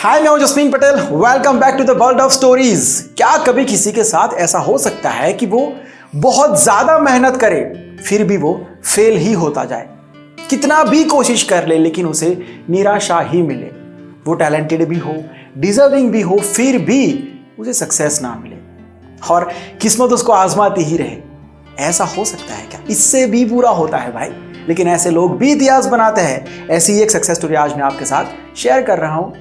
हाय, मैं हूं Jasmine Patel. Welcome back to the world of stories. क्या कभी किसी के साथ ऐसा हो सकता है कि वो बहुत ज्यादा मेहनत करे फिर भी वो फेल ही होता जाए? कितना भी कोशिश कर ले लेकिन उसे निराशा ही मिले। वो टैलेंटेड भी हो, डिजर्विंग भी हो, फिर भी उसे सक्सेस ना मिले और किस्मत उसको आजमाती ही रहे। ऐसा हो सकता है क्या? इससे भी बुरा होता है भाई, लेकिन ऐसे लोग भी इतिहास बनाते हैं। ऐसी एक सक्सेस स्टोरी आज मैं आपके साथ शेयर कर रहा हूं,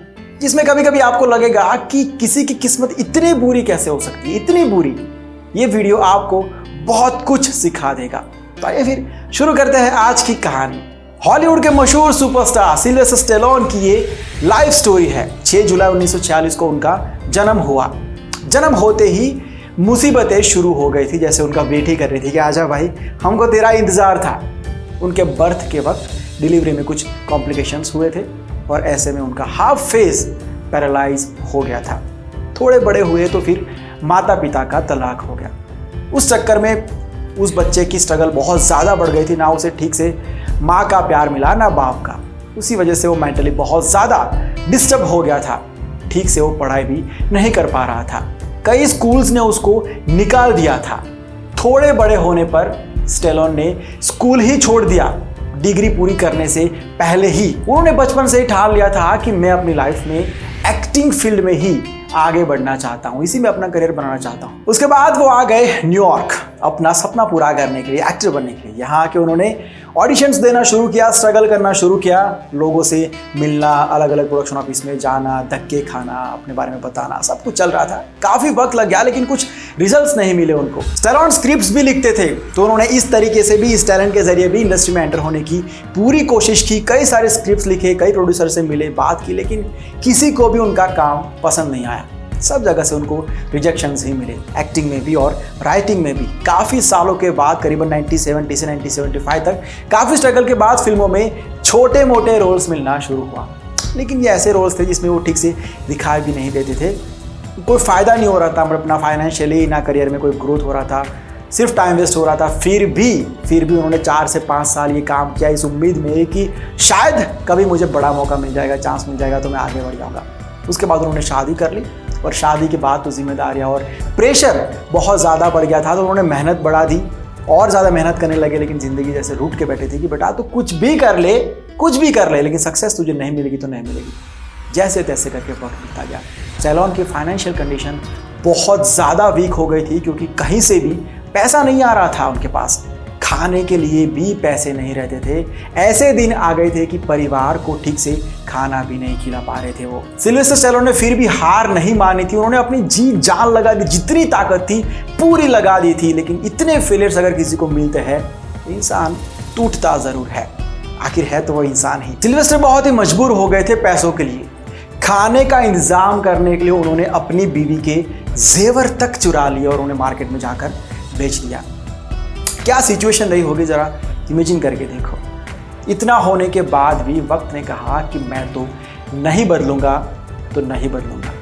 जिसमें कभी कभी आपको लगेगा कि किसी की किस्मत इतनी बुरी कैसे हो सकती है, इतनी बुरी। ये वीडियो आपको बहुत कुछ सिखा देगा। तो आइए फिर शुरू करते हैं आज की कहानी। हॉलीवुड के मशहूर सुपरस्टार सिल्वेस्टर स्टेलोन की ये लाइफ स्टोरी है। 6 जुलाई 1946 को उनका जन्म हुआ। जन्म होते ही मुसीबतें शुरू हो गई थी, जैसे उनका वेट ही कर रही थी कि आजा भाई, हमको तेरा इंतजार था। उनके बर्थ के वक्त डिलीवरी में कुछ कॉम्प्लिकेशंस हुए थे और ऐसे में उनका हाफ फेस पैरालाइज हो गया था। थोड़े बड़े हुए तो फिर माता पिता का तलाक हो गया। उस चक्कर में उस बच्चे की स्ट्रगल बहुत ज़्यादा बढ़ गई थी। ना उसे ठीक से माँ का प्यार मिला, ना बाप का। उसी वजह से वो मेंटली बहुत ज़्यादा डिस्टर्ब हो गया था। ठीक से वो पढ़ाई भी नहीं कर पा रहा था। कई स्कूल्स ने उसको निकाल दिया था। थोड़े बड़े होने पर स्टेलोन ने स्कूल ही छोड़ दिया। डिग्री पूरी करने से पहले ही उन्होंने बचपन से ही ठान लिया था कि मैं अपनी लाइफ में एक्टिंग फील्ड में ही आगे बढ़ना चाहता हूँ, इसी में अपना करियर बनाना चाहता हूँ। उसके बाद वो आ गए न्यूयॉर्क अपना सपना पूरा करने के लिए, एक्टर बनने के लिए। यहाँ आके उन्होंने ऑडिशंस देना शुरू किया, स्ट्रगल करना शुरू किया, लोगों से मिलना, अलग अलग प्रोडक्शन ऑफिस में जाना, धक्के खाना, अपने बारे में बताना, सब कुछ चल रहा था। काफ़ी वक्त लग गया लेकिन कुछ रिजल्ट्स नहीं मिले उनको। स्टेलोन स्क्रिप्ट्स भी लिखते थे, तो उन्होंने इस तरीके से भी, इस टैलेंट के जरिए भी इंडस्ट्री में एंटर होने की पूरी कोशिश की। कई सारे स्क्रिप्ट्स लिखे, कई प्रोड्यूसर से मिले, बात की, लेकिन किसी को भी उनका काम पसंद नहीं आया। सब जगह से उनको रिजेक्शंस ही मिले, एक्टिंग में भी और राइटिंग में भी। काफ़ी सालों के बाद, करीबन 1970 से 1975 तक, काफ़ी स्ट्रगल के बाद फिल्मों में छोटे मोटे रोल्स मिलना शुरू हुआ। लेकिन ये ऐसे रोल्स थे जिसमें वो ठीक से दिखाई भी नहीं देते थे। कोई फ़ायदा नहीं हो रहा था, मतलब ना फाइनेंशियली, ना करियर में कोई ग्रोथ हो रहा था, सिर्फ टाइम वेस्ट हो रहा था। फिर भी उन्होंने 4 से 5 साल ये काम किया, इस उम्मीद में कि शायद कभी मुझे बड़ा मौका मिल जाएगा, चांस मिल जाएगा तो मैं आगे बढ़ जाऊँगा। उसके बाद उन्होंने शादी कर ली और शादी के बाद तो जिम्मेदारियाँ और प्रेशर बहुत ज़्यादा बढ़ गया था। तो उन्होंने मेहनत बढ़ा दी और ज़्यादा मेहनत करने लगे, लेकिन ज़िंदगी जैसे रूठ के बैठे थे कि बेटा तो कुछ भी कर ले, लेकिन सक्सेस तुझे नहीं मिलेगी तो नहीं मिलेगी। जैसे तैसे करके वक्त बीता गया। स्टेलोन की फाइनेंशियल कंडीशन बहुत ज़्यादा वीक हो गई थी, क्योंकि कहीं से भी पैसा नहीं आ रहा था उनके पास। खाने के लिए भी पैसे नहीं रहते थे। ऐसे दिन आ गए थे कि परिवार को ठीक से खाना भी नहीं खिला पा रहे थे वो। सिल्वेस्टर स्टेलोन ने फिर भी हार नहीं मानी थी। उन्होंने अपनी जी जान लगा दी, जितनी ताकत थी पूरी लगा दी थी। लेकिन इतने फेलियर्स अगर किसी को मिलते हैं, इंसान टूटता जरूर है। आखिर है तो वो इंसान ही। सिल्वेस्टर बहुत ही मजबूर हो गए थे पैसों के लिए। खाने का इंतजाम करने के लिए उन्होंने अपनी बीवी के जेवर तक चुरा लिए और उन्हें मार्केट में जाकर बेच दिया। क्या सिचुएशन रही होगी, जरा इमेजिन करके देखो। इतना होने के बाद भी वक्त ने कहा कि मैं तो नहीं बदलूंगा तो नहीं बदलूंगा।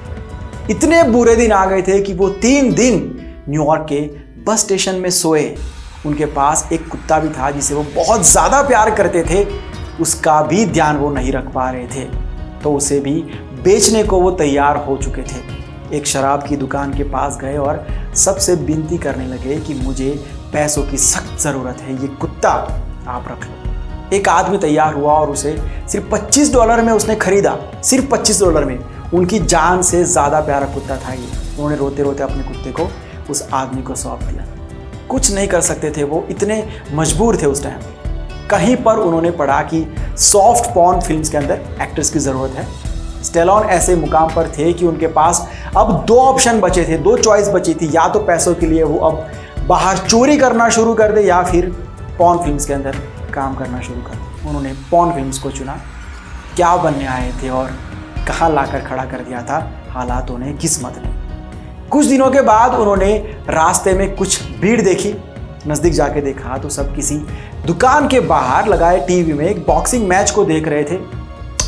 इतने बुरे दिन आ गए थे कि वो 3 दिन न्यूयॉर्क के बस स्टेशन में सोए। उनके पास एक कुत्ता भी था जिसे वो बहुत ज़्यादा प्यार करते थे, उसका भी ध्यान वो नहीं रख पा रहे थे, तो उसे भी बेचने को वो तैयार हो चुके थे। एक शराब की दुकान के पास गए और सबसे विनती करने लगे कि मुझे पैसों की सख्त ज़रूरत है, ये कुत्ता आप रख लो। एक आदमी तैयार हुआ और उसे सिर्फ $25 में उसने खरीदा। सिर्फ $25 में। उनकी जान से ज़्यादा प्यारा कुत्ता था ये। उन्होंने रोते रोते अपने कुत्ते को उस आदमी को सौंप दिया। कुछ नहीं कर सकते थे वो, इतने मजबूर थे उस टाइम। कहीं पर उन्होंने पढ़ा कि सॉफ्ट पॉर्न फिल्म्स के अंदर एक्टर्स की ज़रूरत है। स्टेलोन ऐसे मुकाम पर थे कि उनके पास अब 2 ऑप्शन बचे थे, 2 चॉइस बची थी। या तो पैसों के लिए वो अब बाहर चोरी करना शुरू कर दे, या फिर पॉर्न फिल्म्स के अंदर काम करना शुरू कर दे। उन्होंने पॉर्न फिल्म्स को चुना। क्या बनने आए थे और कहाँ लाकर खड़ा कर दिया था हालातों ने, किस्मत ने। कुछ दिनों के बाद उन्होंने रास्ते में कुछ भीड़ देखी। नज़दीक जाके देखा तो सब किसी दुकान के बाहर लगाए टीवी में एक बॉक्सिंग मैच को देख रहे थे।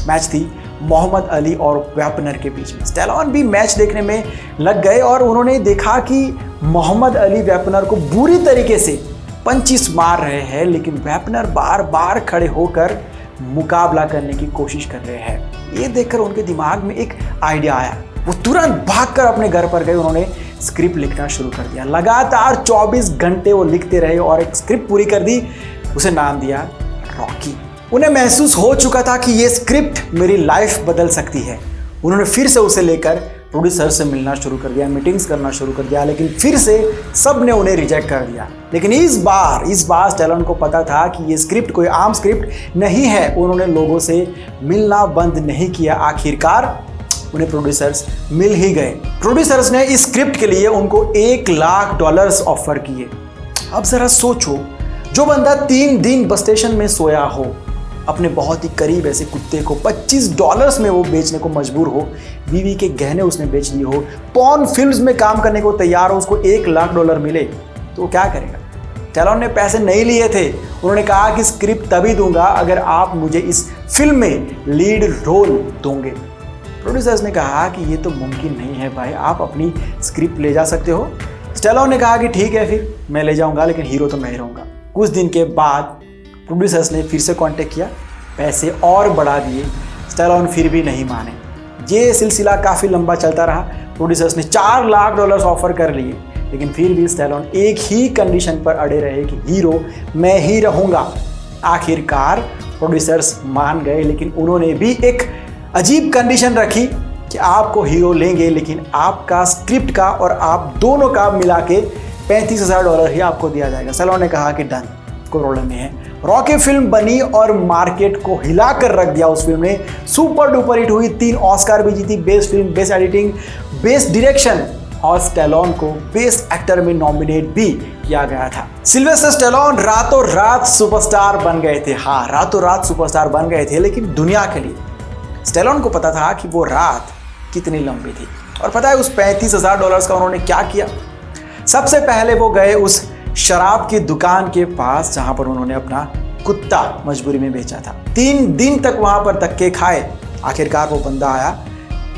मैच थी मोहम्मद अली और वेपनर के बीच में। स्टेलोन भी मैच देखने में लग गए और उन्होंने देखा कि मोहम्मद अली वेपनर को बुरी तरीके से पंचिस मार रहे हैं, लेकिन वेपनर बार बार खड़े होकर मुकाबला करने की कोशिश कर रहे हैं। ये देखकर उनके दिमाग में एक आइडिया आया। वो तुरंत भागकर अपने घर पर गए, उन्होंने स्क्रिप्ट लिखना शुरू कर दिया। लगातार 24 घंटे वो लिखते रहे और एक स्क्रिप्ट पूरी कर दी। उसे नाम दिया रॉकी। उन्हें महसूस हो चुका था कि ये स्क्रिप्ट मेरी लाइफ बदल सकती है। उन्होंने फिर से उसे लेकर प्रोड्यूसर से मिलना शुरू कर दिया, मीटिंग्स करना शुरू कर दिया, लेकिन फिर से सब ने उन्हें रिजेक्ट कर दिया। लेकिन इस बार स्टैलोन को पता था कि ये स्क्रिप्ट कोई आम स्क्रिप्ट नहीं है। उन्होंने लोगों से मिलना बंद नहीं किया। आखिरकार उन्हें प्रोड्यूसर्स मिल ही गए। प्रोड्यूसर्स ने इस स्क्रिप्ट के लिए उनको $1 लाख ऑफर किए। अब जरा सोचो, जो बंदा 3 दिन बस स्टेशन में सोया हो, अपने बहुत ही करीब ऐसे कुत्ते को $25 में वो बेचने को मजबूर हो, बीवी के गहने उसने बेच दिए हो, पॉर्न फिल्म्स में काम करने को तैयार हो, उसको $1 लाख मिले तो वो क्या करेगा? स्टैलोन ने पैसे नहीं लिए थे। उन्होंने कहा कि स्क्रिप्ट तभी दूंगा अगर आप मुझे इस फिल्म में लीड रोल दोगे। प्रोड्यूसर्स ने कहा कि ये तो मुमकिन नहीं है भाई, आप अपनी स्क्रिप्ट ले जा सकते हो। स्टैलोन ने कहा कि ठीक है, फिर मैं ले जाऊंगा, लेकिन हीरो तो मैं ही रहूंगा। कुछ दिन के बाद प्रोड्यूसर्स ने फिर से कांटेक्ट किया, पैसे और बढ़ा दिए। स्टैलोन फिर भी नहीं माने। ये सिलसिला काफ़ी लंबा चलता रहा। प्रोड्यूसर्स ने $4 लाख ऑफर कर लिए, लेकिन फिर भी स्टैलोन एक ही कंडीशन पर अड़े रहे कि हीरो मैं ही रहूंगा। आखिरकार प्रोड्यूसर्स मान गए, लेकिन उन्होंने भी एक अजीब कंडीशन रखी कि आपको हीरो लेंगे, लेकिन आपका स्क्रिप्ट का और आप दोनों का मिला के $35,000 ही आपको दिया जाएगा। स्टैलोन ने कहा कि डन, कोई प्रॉब्लम नहीं है। रॉकी फिल्म बनी और मार्केट को हिला कर रख दिया। उस फिल्म ने सुपर डुपर हिट हुई, 3 ऑस्कार भी जीती, best film, best editing, best direction, और स्टैलोन को बेस्ट एक्टर में नॉमिनेट भी किया गया था। सिल्वेस्टर स्टैलोन रातों रात सुपरस्टार बन गए थे। हाँ, रातों रात सुपरस्टार बन गए थे, लेकिन दुनिया के लिए। स्टैलोन को पता था कि वो रात कितनी लंबी थी, और पता है उस $35,000 का उन्होंने क्या किया? सबसे पहले वो गए उस शराब की दुकान के पास जहां पर उन्होंने अपना कुत्ता मजबूरी में बेचा था। 3 दिन तक वहां पर धक्के खाए। आखिरकार वो बंदा आया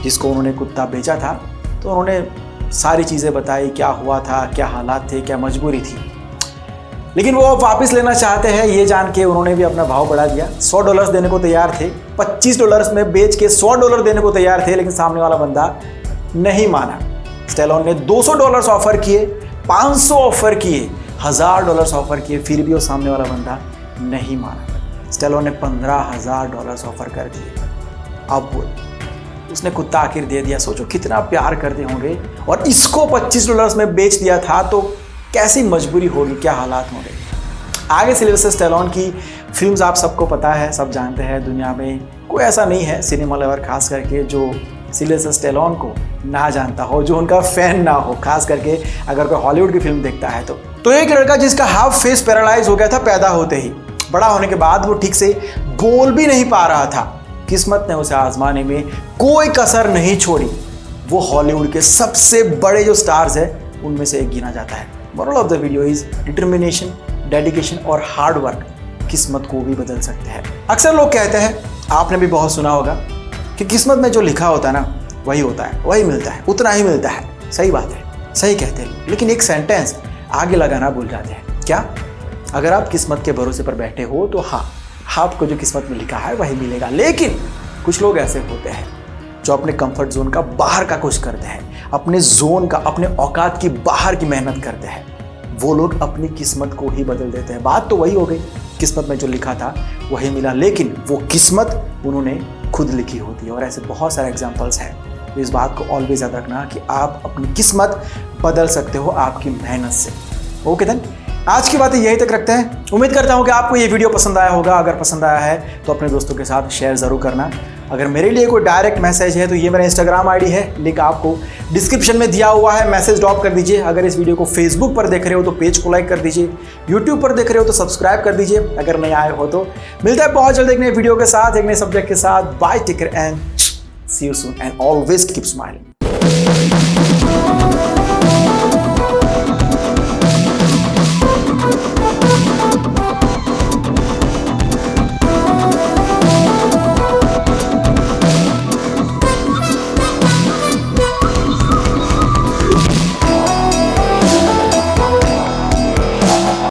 जिसको उन्होंने कुत्ता बेचा था, तो उन्होंने सारी चीज़ें बताई, क्या हुआ था, क्या हालात थे, क्या मजबूरी थी। लेकिन वो वापस लेना चाहते हैं ये जान के उन्होंने भी अपना भाव बढ़ा दिया। $100 देने को तैयार थे, $25 में बेच के $100 देने को तैयार थे, लेकिन सामने वाला बंदा नहीं माना। स्टैलोन ने $200 ऑफर किए, 500 ऑफर किए, $1,000 ऑफर किए, फिर भी वो सामने वाला बंदा नहीं माना। स्टैलोन ने $15,000 ऑफर कर दिए। अब बोल, उसने कुत्ता आखिर दे दिया। सोचो कितना प्यार करते होंगे, और इसको $25 में बेच दिया था, तो कैसी मजबूरी होगी, क्या हालात होंगे। आगे सिल्वेस्टर स्टैलोन की फिल्म्स आप सबको पता है, सब जानते हैं। दुनिया में कोई ऐसा नहीं है सिनेमा लवर खास करके जो सिल्वेस्टर स्टैलोन को ना जानता हो, जो उनका फैन ना हो, खास करके अगर कोई हॉलीवुड की फिल्म देखता है तो एक लड़का जिसका हाफ फेस पैरालाइज हो गया था पैदा होते ही। बड़ा होने के बाद वो ठीक से बोल भी नहीं पा रहा था। किस्मत ने उसे आजमाने में कोई कसर नहीं छोड़ी। वो हॉलीवुड के सबसे बड़े जो स्टार्स हैं उनमें से एक गिना जाता है। Moral of the video is determination, dedication और हार्ड वर्क किस्मत को भी बदल सकते हैं। अक्सर लोग कहते हैं, आपने भी बहुत सुना होगा, कि किस्मत में जो लिखा होता है ना वही होता है, वही मिलता है, उतना ही मिलता है। सही बात है, सही कहते हैं, लेकिन एक सेंटेंस आगे लगाना भूल जाते हैं। क्या? अगर आप किस्मत के भरोसे पर बैठे हो तो हाँ, आपको जो किस्मत में लिखा है वही मिलेगा। लेकिन कुछ लोग ऐसे होते हैं जो अपने कंफर्ट जोन का बाहर का कुछ करते हैं, अपने जोन का, अपने औकात की बाहर की मेहनत करते हैं। वो लोग अपनी किस्मत को ही बदल देते हैं। बात तो वही हो गई, किस्मत में जो लिखा था वही मिला, लेकिन वो किस्मत उन्होंने खुद लिखी होती है। और ऐसे बहुत सारे एग्जाम्पल्स हैं। तो इस बात को ऑलवेज याद रखना कि आप अपनी किस्मत बदल सकते हो आपकी मेहनत से। ओके देन, आज की बातें यही तक रखते हैं। उम्मीद करता हूँ कि आपको ये वीडियो पसंद आया होगा। अगर पसंद आया है तो अपने दोस्तों के साथ शेयर ज़रूर करना। अगर मेरे लिए कोई डायरेक्ट मैसेज है तो ये मेरा इंस्टाग्राम आईडी है, लिंक आपको डिस्क्रिप्शन में दिया हुआ है, मैसेज ड्रॉप कर दीजिए। अगर इस वीडियो को फेसबुक पर देख रहे हो तो पेज को लाइक कर दीजिए, यूट्यूब पर देख रहे हो तो सब्सक्राइब कर दीजिए अगर नए आए हो तो। मिलता है बहुत जल्द एक नए वीडियो के साथ, एक नए सब्जेक्ट के साथ। Bye, take care and see you soon and always keep smiling.